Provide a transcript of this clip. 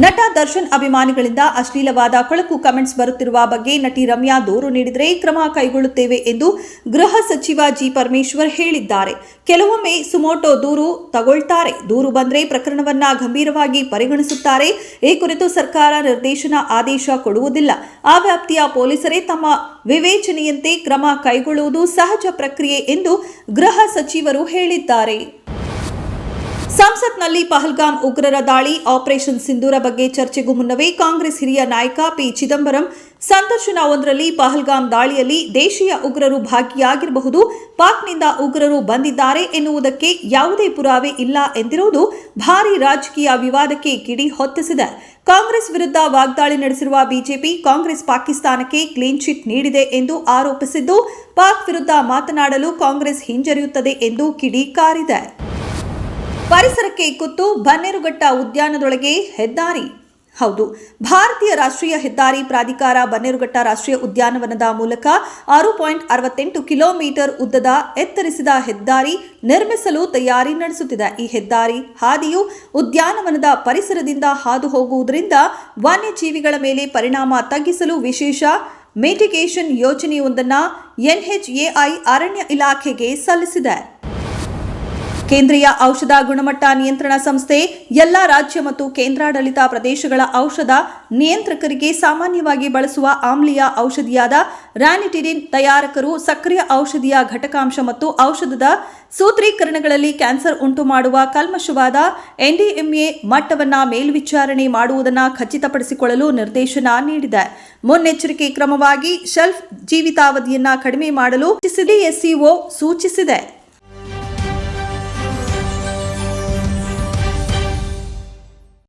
ನಟ ದರ್ಶನ್ ಅಭಿಮಾನಿಗಳಿಂದ ಅಶ್ಲೀಲವಾದ ಕೊಳಕು ಕಮೆಂಟ್ಸ್ ಬರುತ್ತಿರುವ ಬಗ್ಗೆ ನಟಿ ರಮ್ಯಾ ದೂರು ನೀಡಿದರೆ ಕ್ರಮ ಕೈಗೊಳ್ಳುತ್ತೇವೆ ಎಂದು ಗೃಹ ಸಚಿವ ಜಿ ಪರಮೇಶ್ವರ್ ಹೇಳಿದ್ದಾರೆ. ಕೆಲವೊಮ್ಮೆ ಸುಮೋಟೋ ದೂರು ತಗೊಳ್ತಾರೆ. ದೂರು ಬಂದ್ರೆ ಪ್ರಕರಣವನ್ನ ಗಂಭೀರವಾಗಿ ಪರಿಗಣಿಸುತ್ತಾರೆ. ಈ ಕುರಿತು ಸರ್ಕಾರ ನಿರ್ದೇಶನ ಆದೇಶ ಕೊಡುವುದಿಲ್ಲ. ಆ ವ್ಯಾಪ್ತಿಯ ಪೊಲೀಸರೇ ತಮ್ಮ ವಿವೇಚನೆಯಂತೆ ಕ್ರಮ ಕೈಗೊಳ್ಳುವುದು ಸಹಜ ಪ್ರಕ್ರಿಯೆ ಎಂದು ಗೃಹ ಸಚಿವರು ಹೇಳಿದ್ದಾರೆ. ಸಂಸತ್ನಲ್ಲಿ ಪಹಲ್ಗಾಮ್ ಉಗ್ರರ ದಾಳಿ ಆಪರೇಷನ್ ಸಿಂಧೂರ ಬಗ್ಗೆ ಚರ್ಚೆಗೂ ಮುನ್ನವೇ ಕಾಂಗ್ರೆಸ್ ಹಿರಿಯ ನಾಯಕ ಪಿ ಚಿದಂಬರಂ ಸಂದರ್ಶನವೊಂದರಲ್ಲಿ ಪಹಲ್ಗಾಮ್ ದಾಳಿಯಲ್ಲಿ ದೇಶೀಯ ಉಗ್ರರು ಭಾಗಿಯಾಗಿರಬಹುದು, ಪಾಕ್ನಿಂದ ಉಗ್ರರು ಬಂದಿದ್ದಾರೆ ಎನ್ನುವುದಕ್ಕೆ ಯಾವುದೇ ಪುರಾವೆ ಇಲ್ಲ ಎಂದಿರುವುದು ಭಾರೀ ರಾಜಕೀಯ ವಿವಾದಕ್ಕೆ ಕಿಡಿ ಹೊತ್ತಿಸಿದೆ. ಕಾಂಗ್ರೆಸ್ ವಿರುದ್ಧ ವಾಗ್ದಾಳಿ ನಡೆಸಿರುವ ಬಿಜೆಪಿ ಕಾಂಗ್ರೆಸ್ ಪಾಕಿಸ್ತಾನಕ್ಕೆ ಕ್ಲೀನ್ ಚಿಟ್ ನೀಡಿದೆ ಎಂದು ಆರೋಪಿಸಿದ್ದು, ಪಾಕ್ ವಿರುದ್ಧ ಮಾತನಾಡಲು ಕಾಂಗ್ರೆಸ್ ಹಿಂಜರಿಯುತ್ತದೆ ಎಂದು ಕಿಡಿಕಾರಿದೆ. ಪರಿಸರಕ್ಕೆ ಕುತ್ತು ಬನ್ನೇರುಘಟ್ಟ ಉದ್ಯಾನದೊಳಗೆ ಹೆದ್ದಾರಿ. ಹೌದು, ಭಾರತೀಯ ರಾಷ್ಟ್ರೀಯ ಹೆದ್ದಾರಿ ಪ್ರಾಧಿಕಾರ ಬನ್ನೇರುಘಟ್ಟ ರಾಷ್ಟ್ರೀಯ ಉದ್ಯಾನವನದ ಮೂಲಕ 6.68 ಕಿಲೋಮೀಟರ್ ಉದ್ದದ ಎತ್ತರಿಸಿದ ಹೆದ್ದಾರಿ ನಿರ್ಮಿಸಲು ತಯಾರಿ ನಡೆಸುತ್ತಿದೆ. ಈ ಹೆದ್ದಾರಿ ಹಾದಿಯು ಉದ್ಯಾನವನದ ಪರಿಸರದಿಂದ ಹಾದು ಹೋಗುವುದರಿಂದ ವನ್ಯಜೀವಿಗಳ ಮೇಲೆ ಪರಿಣಾಮ ತಗ್ಗಿಸಲು ವಿಶೇಷ ಮಿಟಿಗೇಷನ್ ಯೋಜನೆಯೊಂದನ್ನು ಎನ್ಎಚ್ಎಐ ಅರಣ್ಯ ಇಲಾಖೆಗೆ ಸಲ್ಲಿಸಿದೆ. ಕೇಂದ್ರೀಯ ಔಷಧ ಗುಣಮಟ್ಟ ನಿಯಂತ್ರಣ ಸಂಸ್ಥೆ ಎಲ್ಲ ರಾಜ್ಯ ಮತ್ತು ಕೇಂದ್ರಾಡಳಿತ ಪ್ರದೇಶಗಳ ಔಷಧ ನಿಯಂತ್ರಕರಿಗೆ ಸಾಮಾನ್ಯವಾಗಿ ಬಳಸುವ ಆಮ್ಲೀಯ ಔಷಧಿಯಾದ ರ್ಯಾನಿಟಿಡಿನ್ ತಯಾರಕರು ಸಕ್ರಿಯ ಔಷಧಿಯ ಘಟಕಾಂಶ ಮತ್ತು ಔಷಧದ ಸೂತ್ರೀಕರಣಗಳಲ್ಲಿ ಕ್ಯಾನ್ಸರ್ ಉಂಟು ಮಾಡುವ ಕಲ್ಮಶವಾದ ಎನ್ಡಿಎಂಎ ಮಟ್ಟವನ್ನು ಮೇಲ್ವಿಚಾರಣೆ ಮಾಡುವುದನ್ನು ಖಚಿತಪಡಿಸಿಕೊಳ್ಳಲು ನಿರ್ದೇಶನ ನೀಡಿದೆ. ಮುನ್ನೆಚ್ಚರಿಕೆ ಕ್ರಮವಾಗಿ ಶೆಲ್ಫ್ ಜೀವಿತಾವಧಿಯನ್ನು ಕಡಿಮೆ ಮಾಡಲು ಸಿಡಿಎಸ್ಇಒ ಸೂಚಿಸಿದೆ.